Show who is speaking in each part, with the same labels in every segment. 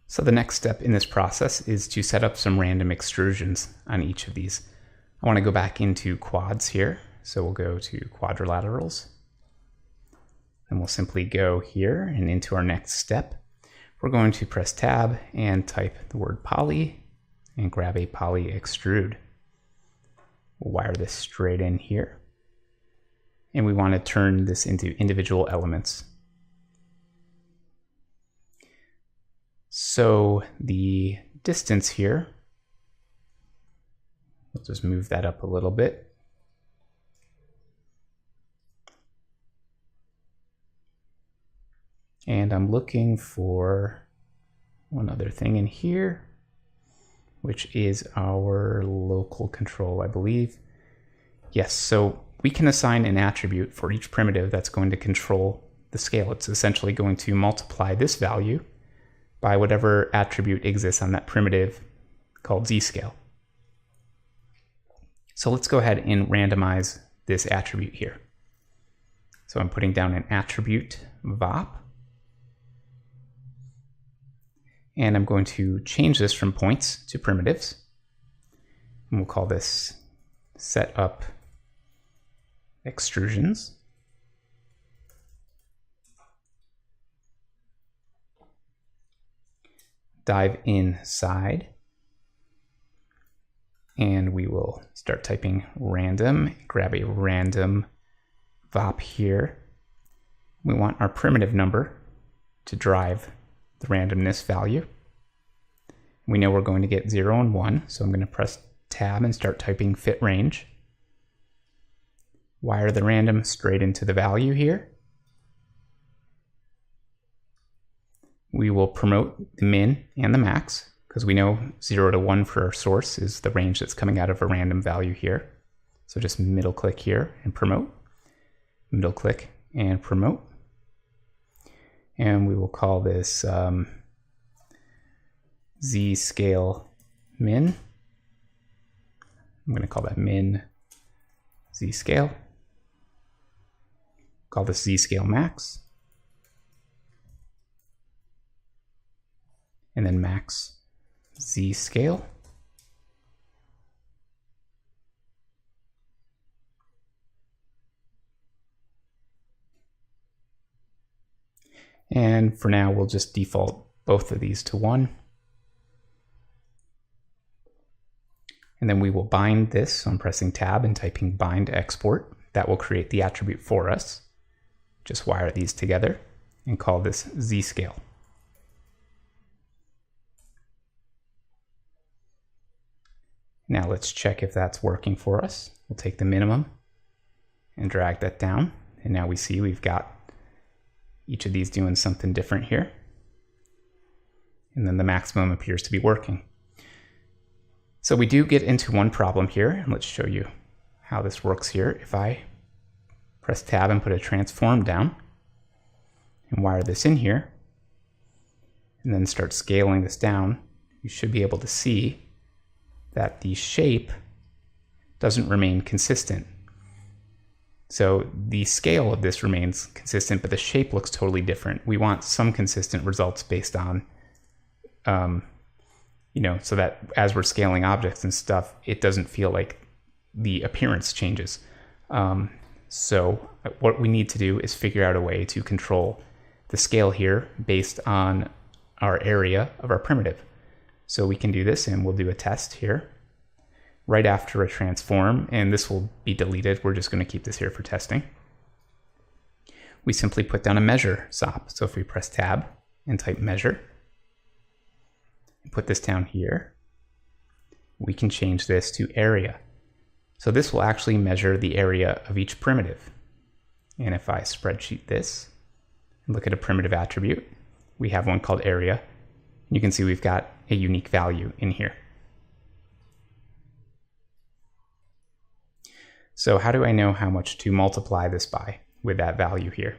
Speaker 1: So the next step in this process is to set up some random extrusions on each of these. I want to go back into quads here. So we'll go to quadrilaterals. And we'll simply go here and into our next step. We're going to press tab and type the word poly and grab a poly extrude. We'll wire this straight in here. And we want to turn this into individual elements. So the distance here, we'll just move that up a little bit. And I'm looking for one other thing in here, which is our local control, I believe. Yes, so we can assign an attribute for each primitive that's going to control the scale. It's essentially going to multiply this value by whatever attribute exists on that primitive called z-scale. So let's go ahead and randomize this attribute here. So I'm putting down an attribute VOP. And I'm going to change this from points to primitives. And we'll call this set up extrusions. Dive inside. And we will start typing random, grab a random VOP here. We want our primitive number to drive the randomness value. We know we're going to get 0 and 1, so I'm going to press tab and start typing fit range. Wire the random straight into the value here. We will promote the min and the max, because we know 0 to 1 for our source is the range that's coming out of a random value here. So just middle click here and promote. Middle click and promote. And we will call this z-scale min. I'm going to call that min z-scale. Call this z-scale max. And then max z-scale. And for now, we'll just default both of these to 1. And then we will bind this. So I'm pressing tab and typing bind export. That will create the attribute for us. Just wire these together and call this z-scale. Now let's check if that's working for us. We'll take the minimum and drag that down. And now we see we've got each of these doing something different here. And then the maximum appears to be working. So we do get into one problem here, and let's show you how this works here. If I press tab and put a transform down and wire this in here, and then start scaling this down, you should be able to see that the shape doesn't remain consistent. So the scale of this remains consistent, but the shape looks totally different. We want some consistent results based on, so that as we're scaling objects and stuff, it doesn't feel like the appearance changes. So what we need to do is figure out a way to control the scale here based on our area of our primitive. So we can do this, and we'll do a test here right after a transform, and this will be deleted. We're just going to keep this here for testing. We simply put down a measure SOP. So if we press tab and type measure, and put this down here, we can change this to area. So this will actually measure the area of each primitive. And if I spreadsheet this and look at a primitive attribute, we have one called area. You can see we've got a unique value in here. So how do I know how much to multiply this by with that value here?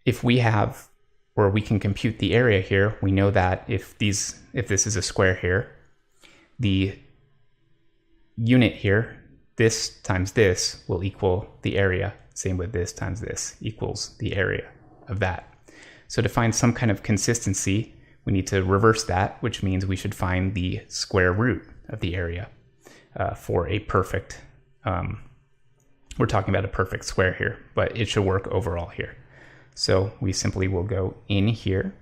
Speaker 1: If we have, or we can compute the area here, we know that if this is a square here, the unit here, this times this, will equal the area. Same with this times this equals the area of that. So to find some kind of consistency, we need to reverse that, which means we should find the square root of the area for a perfect, we're talking about a perfect square here, but it should work overall here. So we simply will go in here,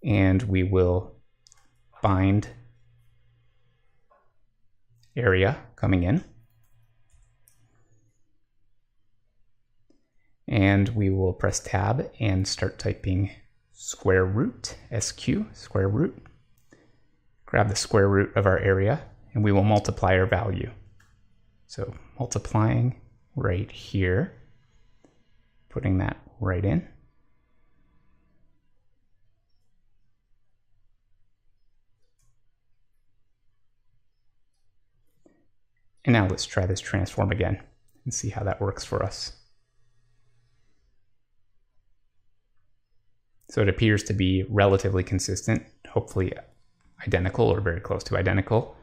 Speaker 1: and we will bind area coming in, and we will press tab and start typing square root, SQ, square root. Grab the square root of our area, and we will multiply our value. So multiplying right here, putting that right in. And now let's try this transform again and see how that works for us. So it appears to be relatively consistent, hopefully identical or very close to identical,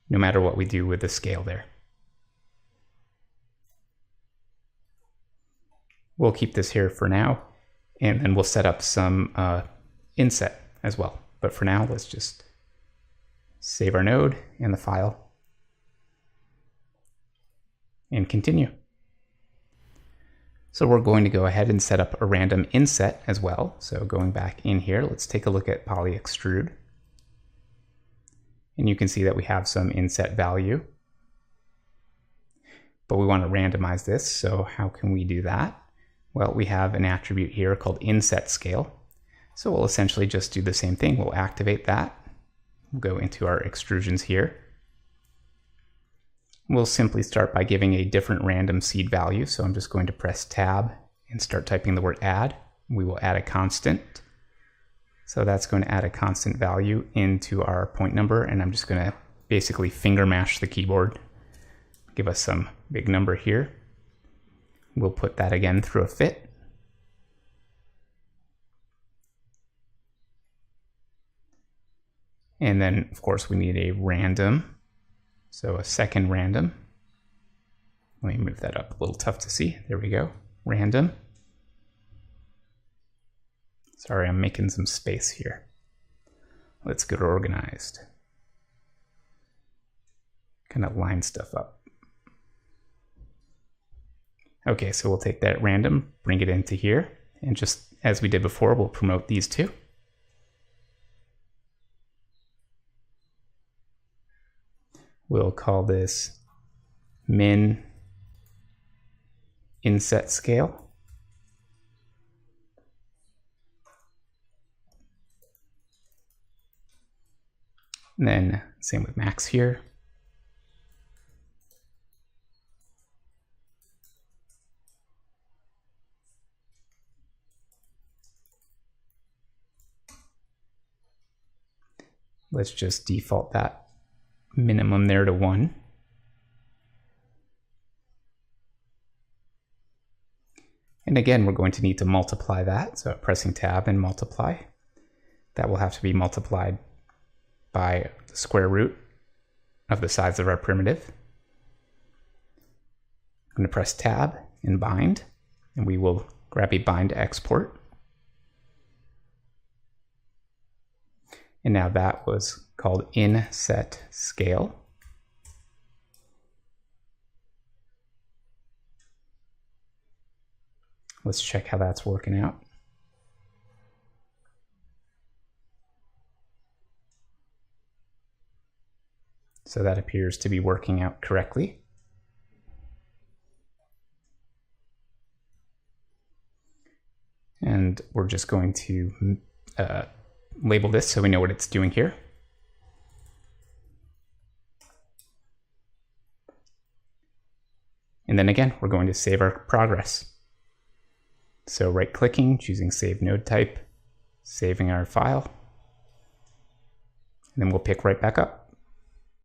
Speaker 1: no matter what we do with the scale there. We'll keep this here for now, and then we'll set up some inset as well. But for now, let's just save our node and the file and continue. So we're going to go ahead and set up a random inset as well. So going back in here, let's take a look at Poly Extrude. And you can see that we have some inset value. But we want to randomize this, so how can we do that? Well, we have an attribute here called inset scale. So we'll essentially just do the same thing. We'll activate that. We'll go into our extrusions here. We'll simply start by giving a different random seed value. So I'm just going to press tab and start typing the word add. We will add a constant. So that's going to add a constant value into our point number, and I'm just going to basically finger mash the keyboard. Give us some big number here. We'll put that again through a fit. And then, of course, we need a random. So a second random. Let me move that up, a little tough to see. There we go, random. Sorry, I'm making some space here. Let's get organized. Kind of line stuff up. Okay, so we'll take that random, bring it into here, and just as we did before, we'll promote these two. We'll call this min inset scale. And then same with max here. Let's just default that minimum there to 1. And again, we're going to need to multiply that. So pressing tab and multiply. That will have to be multiplied by the square root of the size of our primitive. I'm going to press tab and bind, and we will grab a bind export. And now that was called inset scale. Let's check how that's working out. So that appears to be working out correctly. And we're just going to label this so we know what it's doing here. And then again, we're going to save our progress. So right-clicking, choosing Save Node Type, saving our file, and then we'll pick right back up.